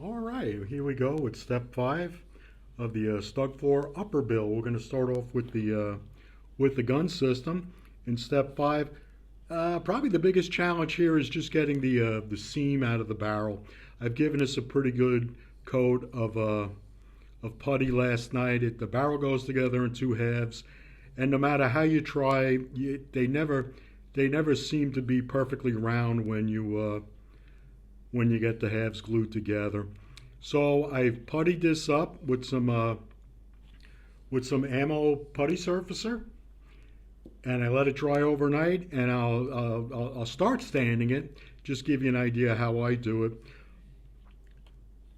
All right, here we go with step 5 of the Stug 4 upper bill. We're going to start off with the gun system. In step 5, probably the biggest challenge here is just getting the seam out of the barrel. I've given us a pretty good coat of putty last night. The barrel goes together in two halves, and no matter how you try, they never seem to be perfectly round when you get the halves glued together. So I've puttied this up with some ammo putty surfacer, and I let it dry overnight, and I'll start sanding it. Just give you an idea how I do it.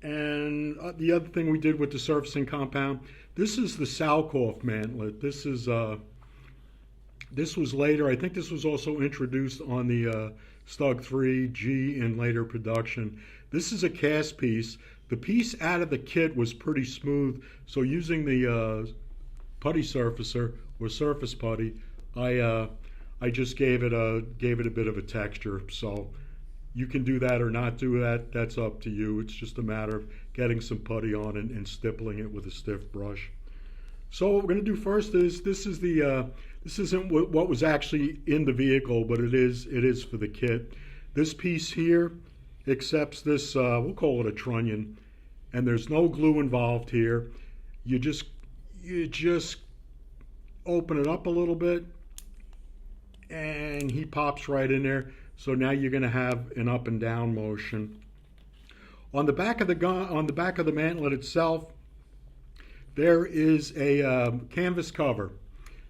And the other thing we did with the surfacing compound, this is the Salkoff mantlet. This was later. I think this was also introduced on the Stug 3G in later production. This is a cast piece. The piece out of the kit was pretty smooth, so using the putty surfacer or surface putty, I just gave it a bit of a texture. So you can do that or not do that. That's up to you. It's just a matter of getting some putty on and stippling it with a stiff brush. So what we're going to do first is this isn't what was actually in the vehicle, but it is for the kit. This piece here accepts this, we'll call it a trunnion, and there's no glue involved here. You just open it up a little bit, and he pops right in there. So now you're going to have an up and down motion. On the back of the gun, on the back of the mantlet itself, there is a canvas cover,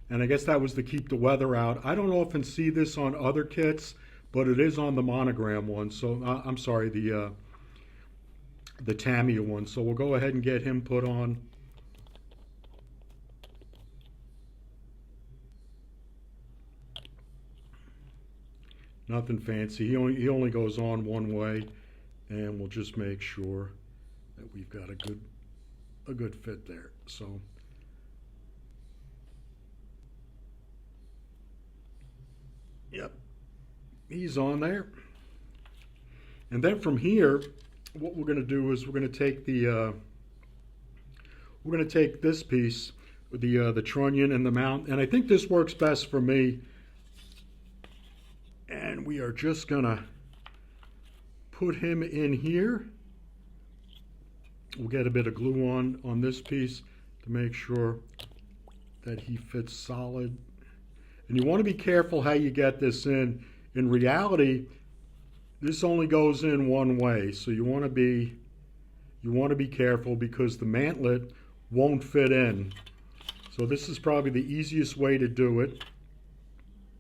and I guess that was to keep the weather out. I don't often see this on other kits, but it is on the monogram one. So I'm sorry, the Tamiya one. So we'll go ahead and get him put on. Nothing fancy. He only goes on one way, and we'll just make sure that we've got a good fit there. So yep, he's on there. And then from here, what we're going to do is we're going to take this piece, the trunnion and the mount, and I think this works best for me. And we are just going to put him in here. We'll get a bit of glue on this piece to make sure that he fits solid. And you want to be careful how you get this in. In reality, this only goes in one way, so you want to be careful because the mantlet won't fit in. So this is probably the easiest way to do it.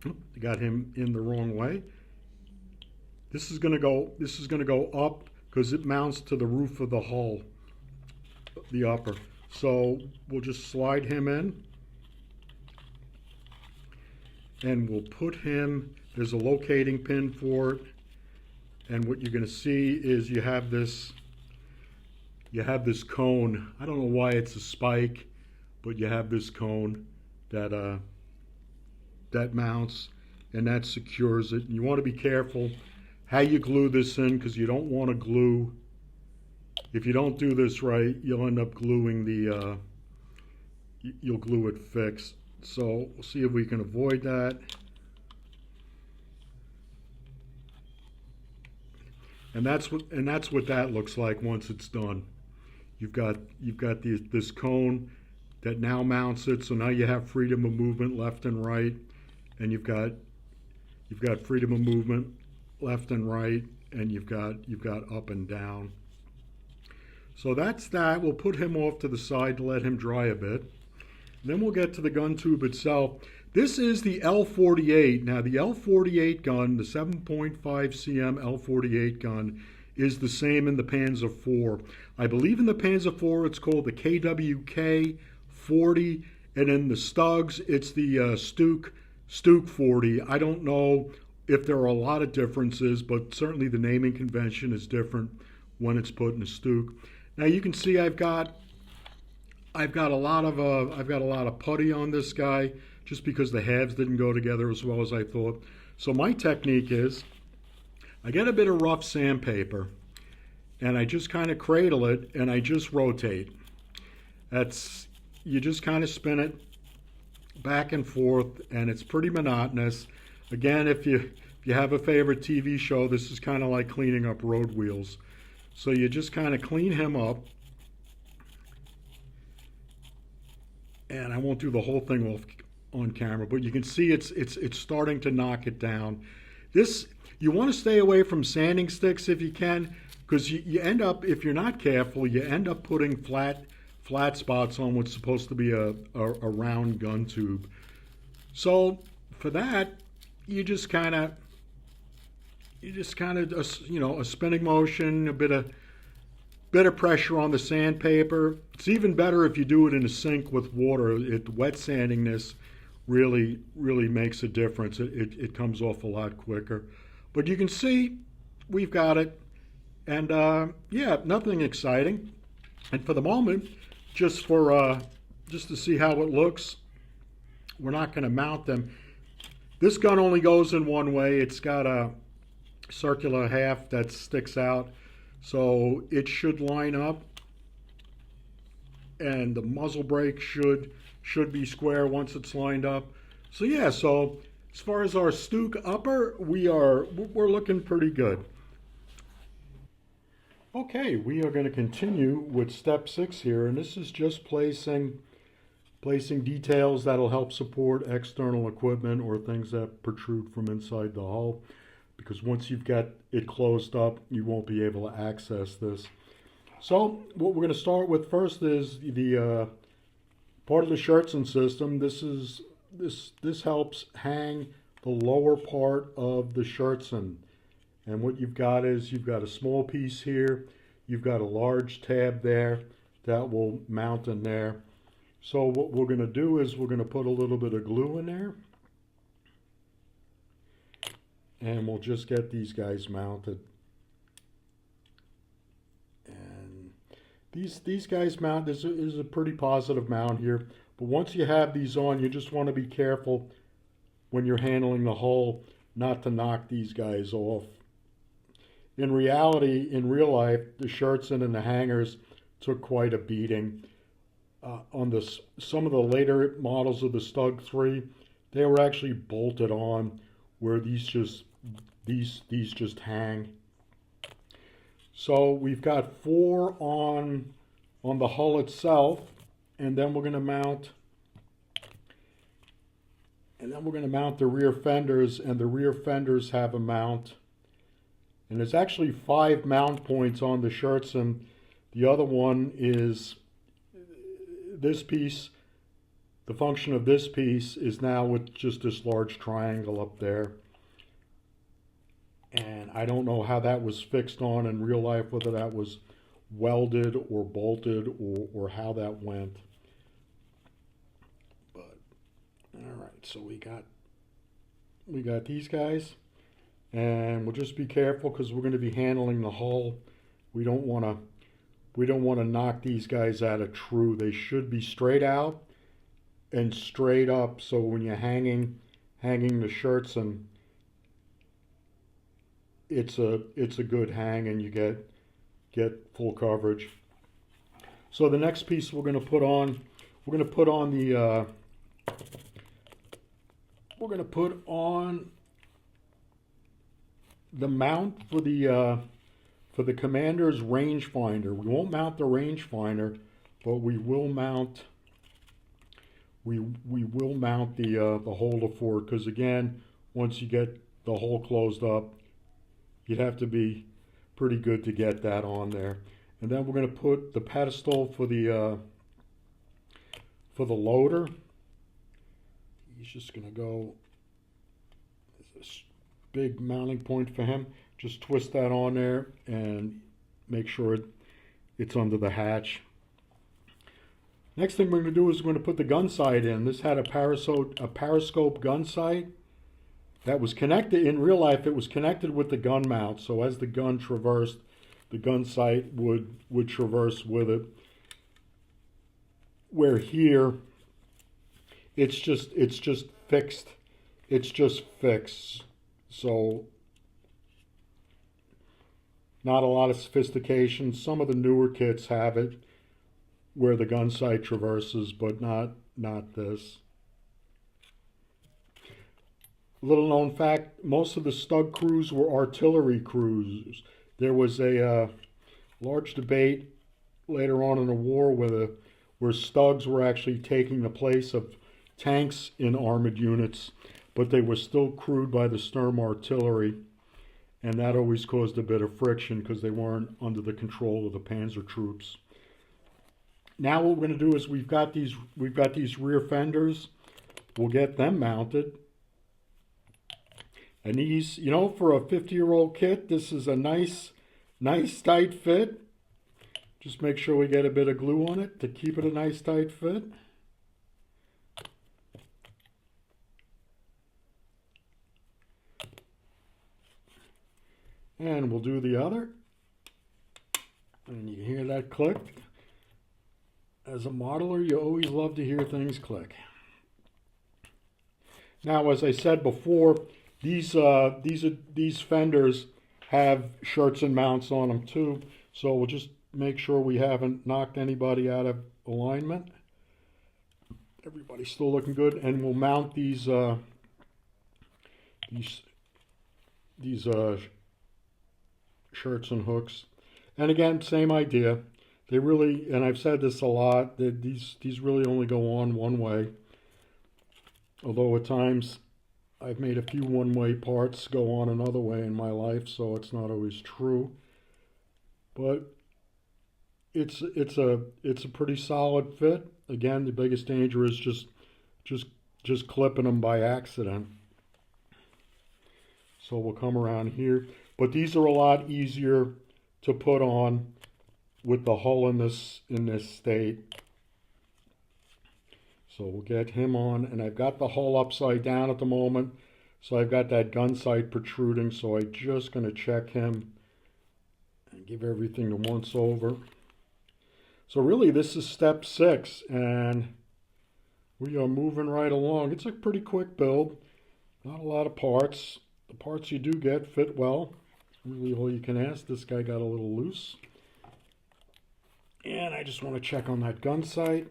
I got him in the wrong way. This is going to go up because it mounts to the roof of the hull, the upper. So we'll just slide him in, and we'll put him, there's a locating pin for it, and what you're going to see is you have this cone. I don't know why it's a spike, but you have this cone that mounts and that secures it. And you want to be careful how you glue this in because you don't want to glue. If you don't do this right, you'll end up gluing you'll glue it fixed. So we'll see if we can avoid that. And that's what that looks like once it's done. You've got this cone that now mounts it, so now you have freedom of movement left and right, and you've got freedom of movement left and right, and you've got up and down. So that's that. We'll put him off to the side to let him dry a bit. Then we'll get to the gun tube itself. This is the L48. Now the L48 gun, the 7.5 cm L48 gun, is the same in the Panzer IV. I believe in the Panzer IV it's called the KWK 40, and in the Stugs it's the Stug 40. I don't know if there are a lot of differences, but certainly the naming convention is different when it's put in a Stug. Now you can see I've got a lot of putty on this guy just because the halves didn't go together as well as I thought. So my technique is I get a bit of rough sandpaper and I just kind of cradle it and I just rotate. That's, you just kind of spin it back and forth, and it's pretty monotonous. Again, if you have a favorite TV show, this is kind of like cleaning up road wheels. So you just kind of clean him up, and I won't do the whole thing off on camera, but you can see it's starting to knock it down. This, you want to stay away from sanding sticks if you can, because you end up, if you're not careful, you end up putting flat spots on what's supposed to be a round gun tube. So for that, you just kind of, you know, a spinning motion, a bit of pressure on the sandpaper. It's even better if you do it in a sink with water. Wet sanding this really makes a difference. It comes off a lot quicker. But you can see we've got it. And yeah, nothing exciting. And for the moment, just to see how it looks, we're not going to mount them. This gun only goes in one way. It's got a circular half that sticks out, so it should line up, and the muzzle brake should be square once it's lined up. So yeah, so as far as our Stug upper, we're looking pretty good. Okay, we are going to continue with step 6 here, and this is just placing details that'll help support external equipment or things that protrude from inside the hull, because once you've got it closed up, you won't be able to access this. So what we're going to start with first is the part of the Schertzen system. This helps hang the lower part of the Schertzen. And what you've got is you've got a small piece here, you've got a large tab there that will mount in there. So what we're going to do is we're going to put a little bit of glue in there, and we'll just get these guys mounted. And these guys mount, this is a pretty positive mount here, but once you have these on, you just want to be careful when you're handling the hull not to knock these guys off. In reality, in real life, the Schertzen and the hangers took quite a beating. On some of the later models of the Stug 3, they were actually bolted on, where these just hang. So we've got 4 on the hull itself, and then we're going to mount. And then we're going to mount the rear fenders, and the rear fenders have a mount. And there's actually 5 mount points on the Schertzen. The other one is this piece. The function of this piece is now with just this large triangle up there. And I don't know how that was fixed on in real life, whether that was welded or bolted or how that went. But all right, so we got these guys. And we'll just be careful because we're going to be handling the hull. We don't want to knock these guys out of true. They should be straight out and straight up. So when you're hanging the Schertzen, it's a good hang, and you get full coverage. So the next piece we're going to put on the mount for the commander's rangefinder. We won't mount the rangefinder, but we will mount the holder for it, because again, once you get the hole closed up, you'd have to be pretty good to get that on there. And then we're going to put the pedestal for the loader. He's just going to go this big mounting point for him. Just twist that on there and make sure it's under the hatch. Next thing we're going to do is we're going to put the gun sight in. This had a periscope gun sight that was connected. In real life, it was connected with the gun mount, so as the gun traversed, the gun sight would traverse with it. Where here, it's just fixed. It's just fixed. So Not a lot of sophistication. Some of the newer kits have it where the gun sight traverses, but not this. Little known fact, most of the Stug crews were artillery crews. There was a large debate later on in the war where Stugs were actually taking the place of tanks in armored units, but they were still crewed by the Sturm artillery, and that always caused a bit of friction because they weren't under the control of the panzer troops. Now what we're going to do is we've got these rear fenders. We'll get them mounted. And these, you know, for a 50-year-old kit, this is a nice tight fit. Just make sure we get a bit of glue on it to keep it a nice tight fit. And we'll do the other. And you can hear that click. As a modeler, you always love to hear things click. Now, as I said before, these fenders have shirts and mounts on them too. So we'll just make sure we haven't knocked anybody out of alignment. Everybody's still looking good, and we'll mount these shirts and hooks. And again, same idea. They really, and I've said this a lot, that these really only go on one way. Although at times I've made a few one-way parts go on another way in my life, so it's not always true. But it's a pretty solid fit. Again, the biggest danger is just clipping them by accident. So we'll come around here. But these are a lot easier to put on with the hull in this state. So we'll get him on, and I've got the hull upside down at the moment, so I've got that gun sight protruding, so I'm just going to check him and give everything a once over. So really this is step 6, and we are moving right along. It's a pretty quick build, not a lot of parts. The parts you do get fit well, really all you can ask. This guy got a little loose. And I just want to check on that gun sight.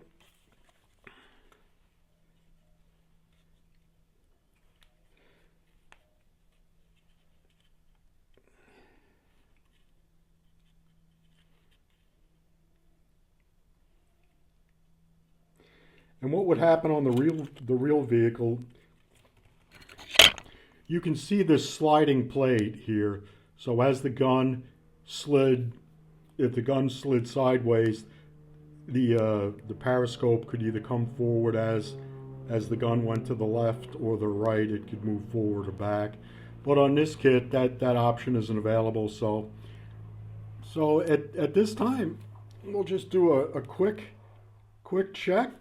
And what would happen on the real vehicle, you can see this sliding plate here. So as the gun slid, if the gun slid sideways, the periscope could either come forward as the gun went to the left or the right. It could move forward or back. But on this kit, that option isn't available. So at this time, we'll just do a quick check.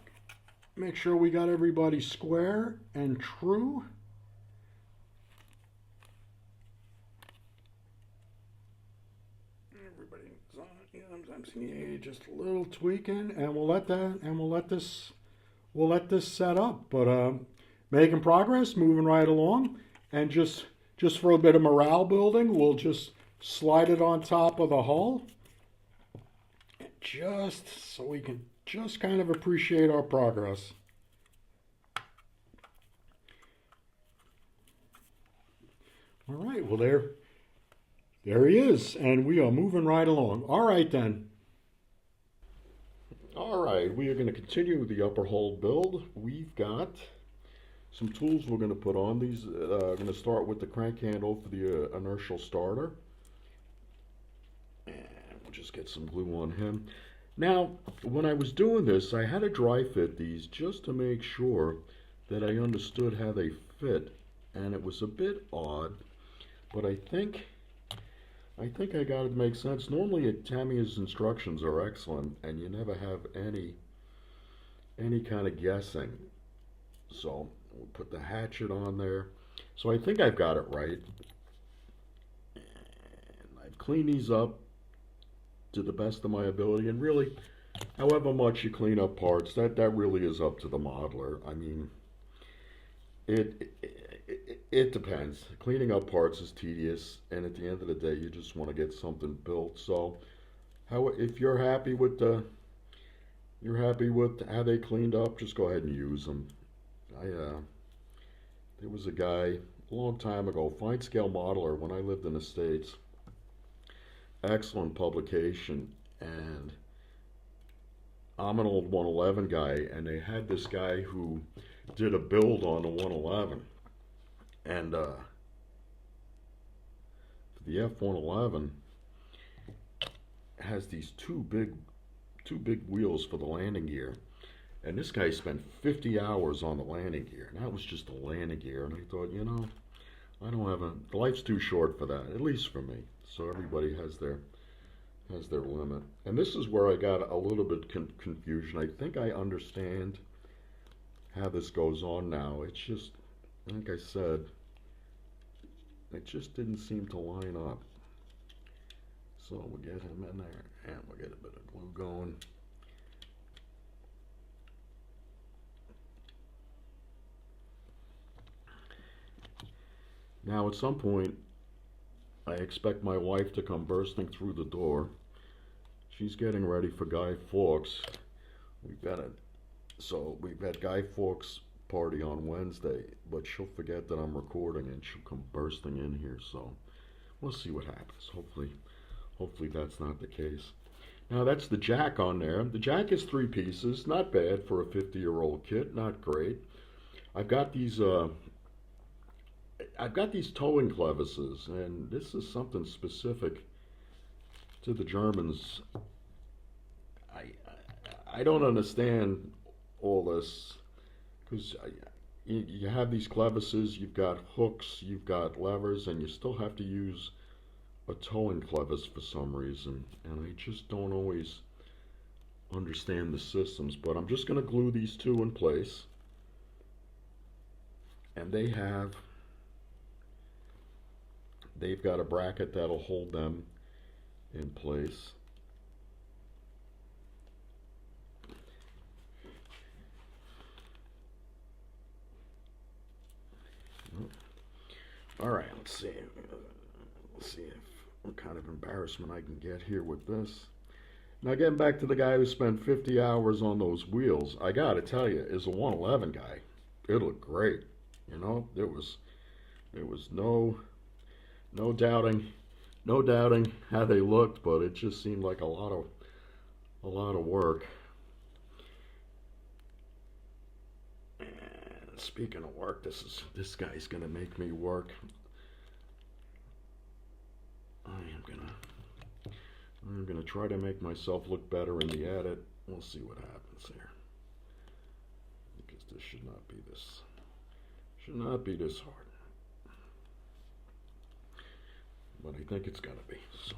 Make sure we got everybody square and true. Everybody's on. Yeah, I'm seeing just a little tweaking, and we'll let this set up. But making progress, moving right along, and just for a bit of morale building, we'll just slide it on top of the hull, just so we can just kind of appreciate our progress. All right, well there he is, and we are moving right along. All right then. All right, we are going to continue with the upper hull build. We've got some tools we're going to put on these. I'm going to start with the crank handle for the inertial starter. And we'll just get some glue on him. Now, when I was doing this, I had to dry fit these just to make sure that I understood how they fit. And it was a bit odd, but I think I got it to make sense. Normally, Tamiya's instructions are excellent, and you never have any kind of guessing. So we'll put the hatchet on there. So I think I've got it right. And I've cleaned these up to the best of my ability, and really, however much you clean up parts, that really is up to the modeler. I mean, It depends. Cleaning up parts is tedious, and at the end of the day, you just want to get something built. So, how if you're happy with how they cleaned up, just go ahead and use them. I There was a guy a long time ago, Fine Scale Modeler, when I lived in the States. Excellent publication, and I'm an old 111 guy, and they had this guy who did a build on the 111, and the F111 has these two big wheels for the landing gear. And this guy spent 50 hours on the landing gear, and that was just the landing gear. And I thought, I don't have life's too short for that, at least for me. So everybody has their limit. And this is where I got a little bit confusion. I think I understand how this goes on now. It's just, like I said, it just didn't seem to line up. So we'll get him in there, and we'll get a bit of glue going. Now, at some point, I expect my wife to come bursting through the door. She's getting ready for Guy Fawkes. We've got Guy Fawkes' party on Wednesday, but she'll forget that I'm recording and she'll come bursting in here. So we'll see what happens. Hopefully that's not the case. Now that's the jack on there. The jack is 3 pieces, not bad for a 50-year-old kit, not great. I've got these towing clevises, and this is something specific to the Germans. I don't understand all this, because you have these clevises, you've got hooks, you've got levers, and you still have to use a towing clevis for some reason, and I just don't always understand the systems. But I'm just going to glue these two in place, and they've got a bracket that'll hold them in place. All right, let's see. Let's see what kind of embarrassment I can get here with this. Now, getting back to the guy who spent 50 hours on those wheels, I gotta tell you, as a 111 guy, it looked great. There was no doubting how they looked, but it just seemed like a lot of work. And speaking of work, this guy's gonna make me work. I'm gonna try to make myself look better in the edit. We'll see what happens here, because this should not be this hard. But I think it's gonna be. So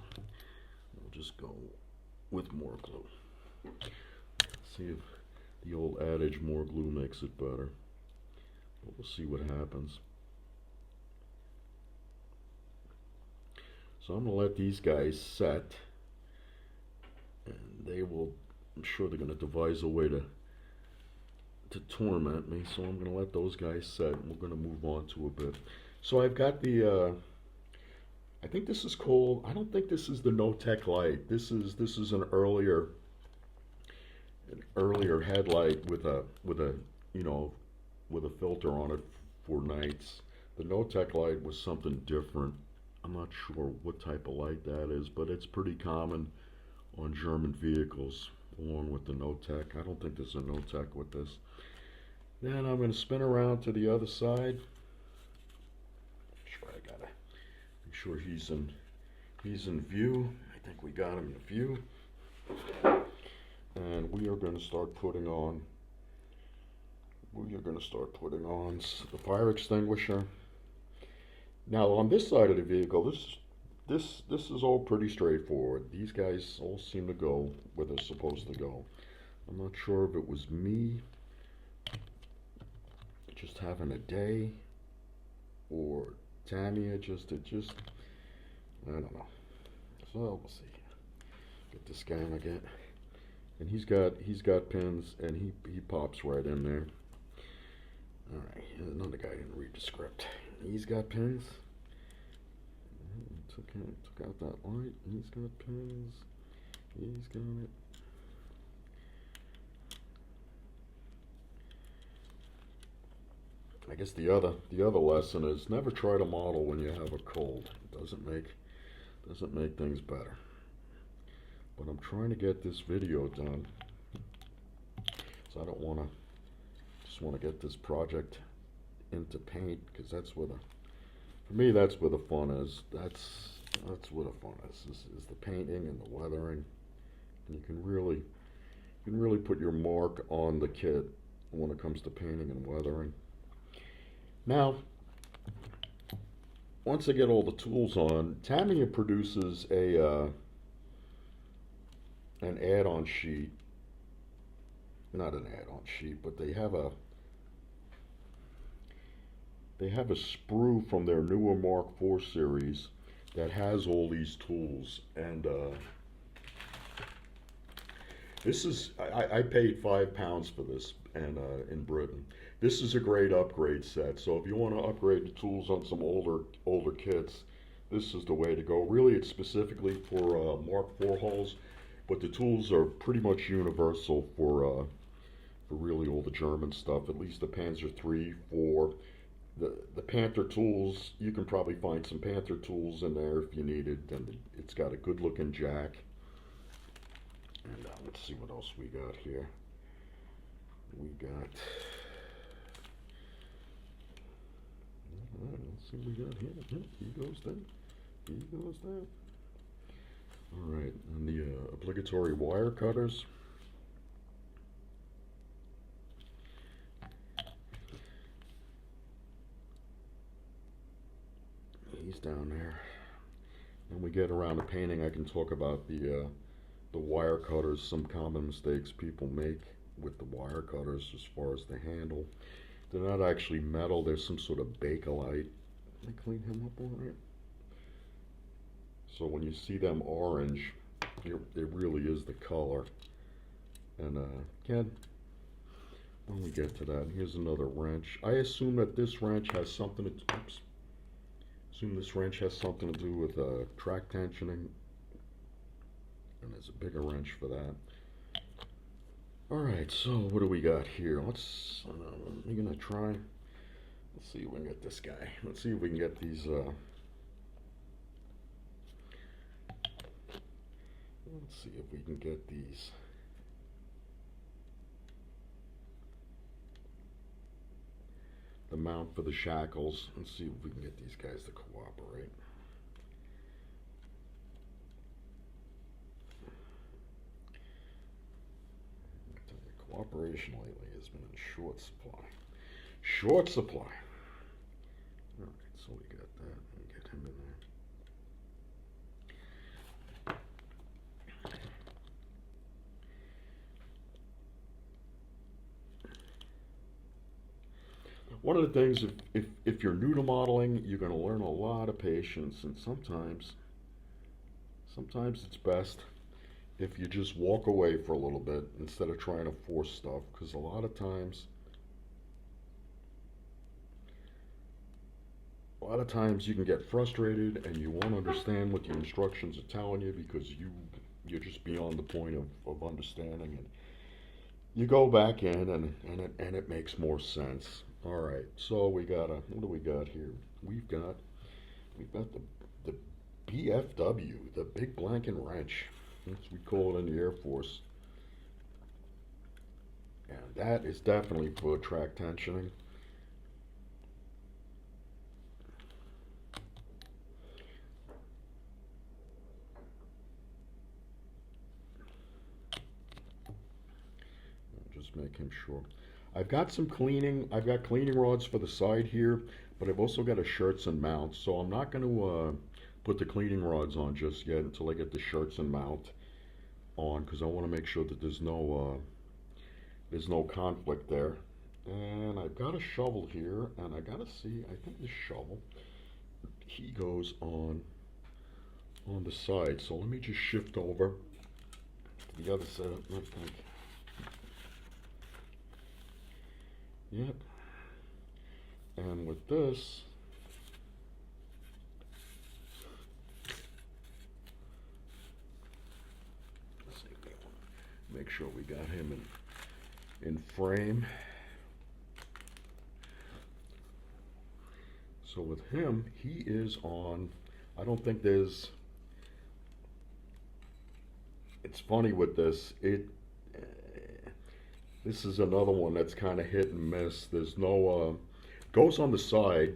we'll just go with more glue. See if the old adage, more glue makes it better. But we'll see what happens. So I'm gonna let these guys set, and I'm sure they're gonna devise a way to torment me. So I'm gonna let those guys set, and we're gonna move on to a bit. So I've got the I think this is called, I don't think this is the No-Tech light. This is an earlier headlight with a filter on it for nights. The No-Tech light was something different. I'm not sure what type of light that is, but it's pretty common on German vehicles along with the No-Tech. I don't think there's a No-Tech with this. Then I'm going to spin around to the other side. Make sure he's in view. I think we got him in view. And we are going to start putting on the fire extinguisher. Now on this side of the vehicle, this is all pretty straightforward. These guys all seem to go where they're supposed to go. I'm not sure if it was me just having a day, or Tamiya just I don't know. So we'll see. Get this guy again, and he's got pins, and he pops right in there. All right, another guy didn't read the script. He's got pins. Took out that light. He's got pins. He's got it. I guess the other lesson is never try to model when you have a cold. It doesn't make things better. But I'm trying to get this video done, so I don't want to. Just want to get this project into paint, because that's where for me that's where the fun is. That's where the fun is the painting and the weathering, and you can really put your mark on the kit when it comes to painting and weathering. Now, once I get all the tools on, Tamiya produces an add-on sheet. Not an add-on sheet, but they have a sprue from their newer Mark IV series that has all these tools, and this is I paid £5 for this, and in Britain. This is a great upgrade set. So if you want to upgrade the tools on some older kits, this is the way to go. Really, it's specifically for Mark IV hulls, but the tools are pretty much universal for really all the German stuff. At least the Panzer III, IV. The Panther tools, you can probably find some Panther tools in there if you need it, and it's got a good looking jack. And let's see what else we got here. We got, let's see what we got here. He goes there. He goes there. Alright, and the obligatory wire cutters. He's down there. When we get around to painting, I can talk about the wire cutters, some common mistakes people make with the wire cutters as far as the handle. They're not actually metal, there's some sort of Bakelite. Let me clean him up all right. So when you see them orange, it really is the color. And again, when we get to that, here's another wrench. I assume that this wrench has something to do with track tensioning, and there's a bigger wrench for that. Alright, so what do we got here? I'm gonna try, let's see if we can get this guy. Let's see if we can get these, let's see if we can get these. The mount for the shackles. Let's see if we can get these guys to cooperate. I tell you, cooperation lately has been in short supply. Short supply. Alright, so we got that. Let me get him in there. One of the things, if you're new to modeling, you're going to learn a lot of patience, and sometimes it's best if you just walk away for a little bit instead of trying to force stuff, because a lot of times you can get frustrated and you won't understand what the instructions are telling you because you're just beyond the point of understanding it. You go back in and it makes more sense. All right, so we got what do we got here? We've got the BFW, the big blanket wrench. That's what we call it in the Air Force. And that is definitely for track tensioning. Just making sure. I've got cleaning rods for the side here, but I've also got a shirts and mount, so I'm not going to put the cleaning rods on just yet until I get the shirts and mount on, because I want to make sure that there's no conflict there. And I've got a shovel here, and I gotta see, I think this shovel, he goes on the side, so let me just shift over to the other side. I think. Yep. And with this, Make sure we got him in frame. So with him, he is on, I don't think there's, it's funny with this, this is another one that's kind of hit and miss. There's no, goes on the side,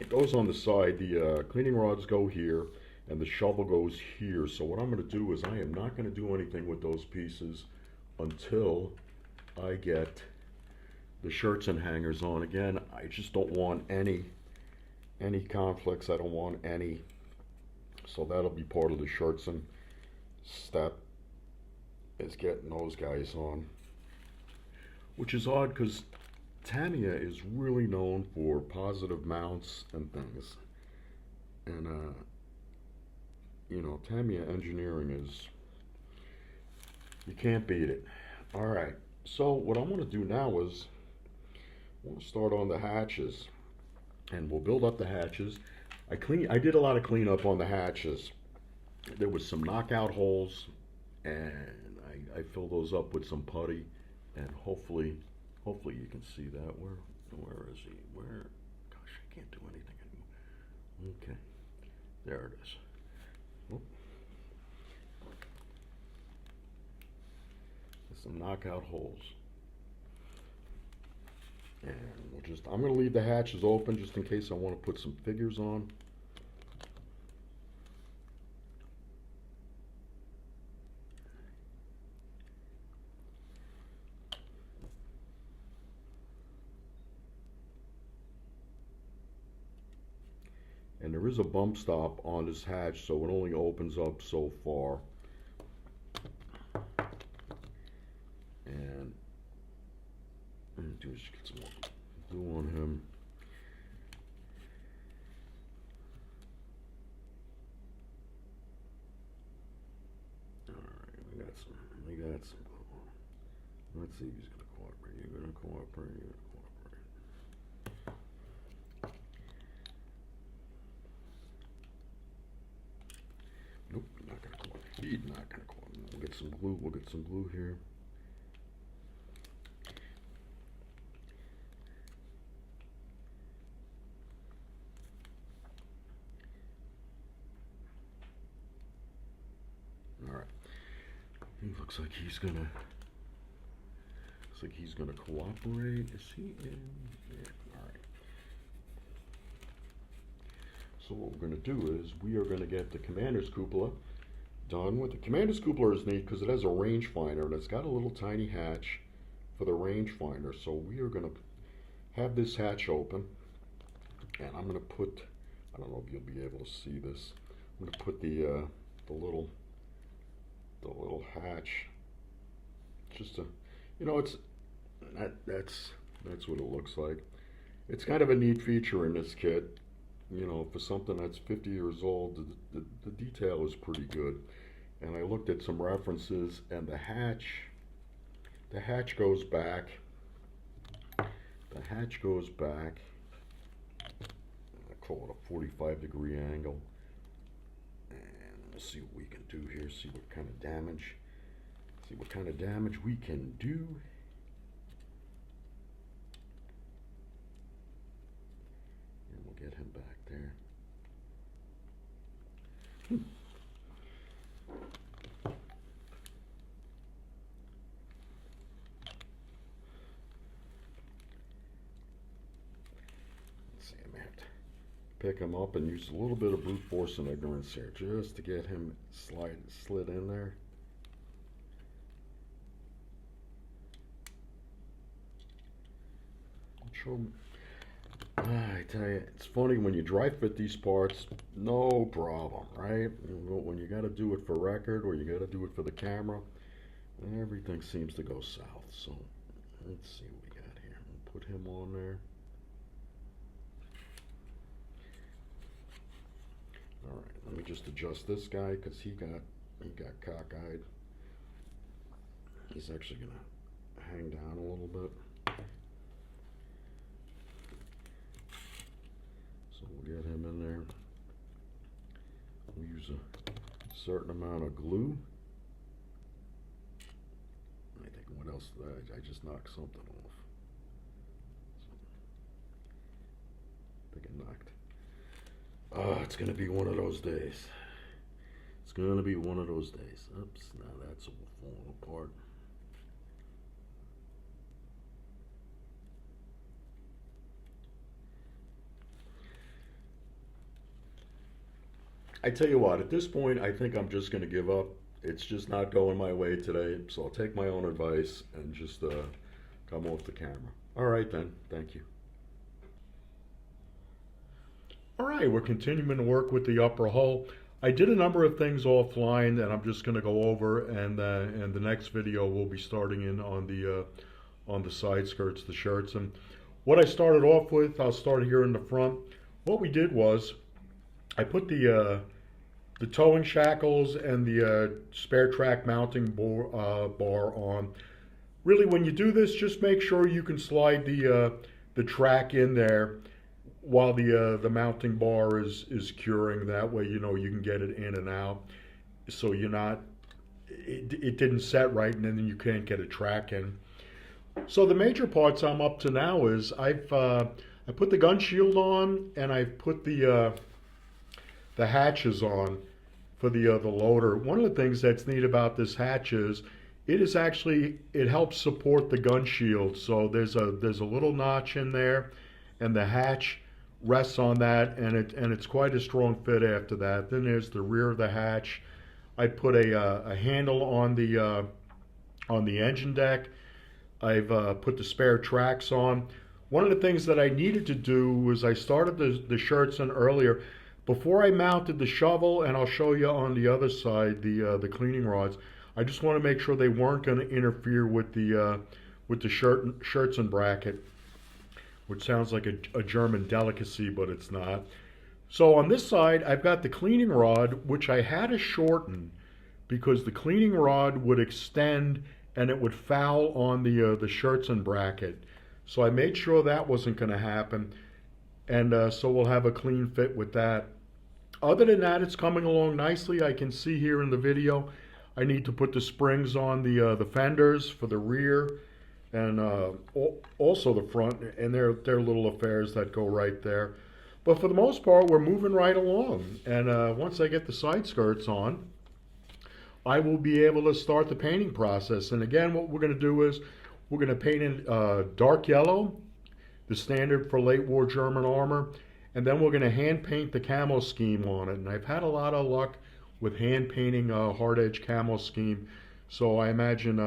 it goes on the side, the cleaning rods go here, and the shovel goes here. So what I'm going to do is I am not going to do anything with those pieces until I get the shirts and hangers on. Again, I just don't want any conflicts. I don't want any. So that'll be part of the shirts and step, is getting those guys on. Which is odd because Tamiya is really known for positive mounts and things. And, you know, Tamiya engineering is, you can't beat it. All right. So what I want to do now is we'll start on the hatches. And we'll build up the hatches. I did a lot of cleanup on the hatches. There was some knockout holes, and I filled those up with some putty, and hopefully you can see that. Where is he? Where? Gosh, I can't do anything anymore. Okay, there it is. Oop. There's some knockout holes. And I'm going to leave the hatches open just in case I want to put some figures on. And there is a bump stop on this hatch, so it only opens up so far. And what I'm going to do is get some more glue on him. Alright, we got some glue on. Let's see if he's going to cooperate. You're going to cooperate. You're going to cooperate. Nope, not going to cooperate. He's not going to cooperate. We'll get some glue. We'll get some glue here. He looks like he's gonna cooperate. Is he in? Yeah. Alright. So what we're gonna do is we are gonna get the commander's cupola done with. The commander's cupola is neat because it has a rangefinder and it's got a little tiny hatch for the rangefinder. So we are gonna have this hatch open, and I'm gonna put, I don't know if you'll be able to see this, I'm gonna put the little hatch, just it's that's what it looks like. It's kind of a neat feature in this kit, for something that's 50 years old. The detail is pretty good, and I looked at some references, and the hatch goes back. The hatch goes back, I call it a 45-degree angle. See what we can do here, see what kind of damage we can do. And we'll get him back there. Let's see, I may have to pick him up and use a little bit of brute force and ignorance here just to get him slid in there. I tell you, it's funny when you dry fit these parts, no problem, right? When you got to do it for record or you got to do it for the camera, everything seems to go south. So let's see what we got here. We'll put him on there. All right, let me just adjust this guy because he got cockeyed. He's actually gonna hang down a little bit. So we'll get him in there. We'll use a certain amount of glue. I just knocked something off. I think I knocked. Oh, it's gonna be one of those days. It's gonna be one of those days. Oops, now that's all falling apart. I tell you what, at this point, I think I'm just gonna give up. It's just not going my way today, so I'll take my own advice and just come off the camera. All right then, thank you. All right, we're continuing to work with the upper hull. I did a number of things offline that I'm just going to go over, and the next video we'll be starting in on the side skirts, the shirts. And what I started off with, I'll start here in the front. What we did was I put the towing shackles and the spare track mounting bar on. Really, when you do this, just make sure you can slide the track in there while the mounting bar is curing. That way, you know, you can get it in and out, so you're not, it didn't set right, and then you can't get a track in. So the major parts I'm up to now is I put the gun shield on, and I've put the hatches on for the loader. One of the things that's neat about this hatch is it helps support the gun shield. So there's a little notch in there, and the hatch rests on that, and it's quite a strong fit after that. Then there's the rear of the hatch. I put a handle on the engine deck. I've put the spare tracks on. One of the things that I needed to do was I started the shirts in earlier. Before I mounted the shovel, and I'll show you on the other side the cleaning rods, I just want to make sure they weren't going to interfere with the shirts and bracket, which sounds like a German delicacy, but it's not. So on this side, I've got the cleaning rod, which I had to shorten because the cleaning rod would extend and it would foul on the shirts and bracket. So I made sure that wasn't going to happen, and so we'll have a clean fit with that. Other than that, it's coming along nicely. I can see here in the video, I need to put the springs on the fenders for the rear, and also the front, and they're little affairs that go right there. But for the most part, we're moving right along. And once I get the side skirts on, I will be able to start the painting process. And again, what we're going to do is we're going to paint in dark yellow, the standard for late war German armor, and then we're going to hand paint the camo scheme on it. And I've had a lot of luck with hand painting a hard edge camo scheme, so I imagine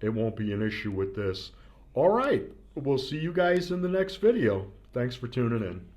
it won't be an issue with this. All right, we'll see you guys in the next video. Thanks for tuning in.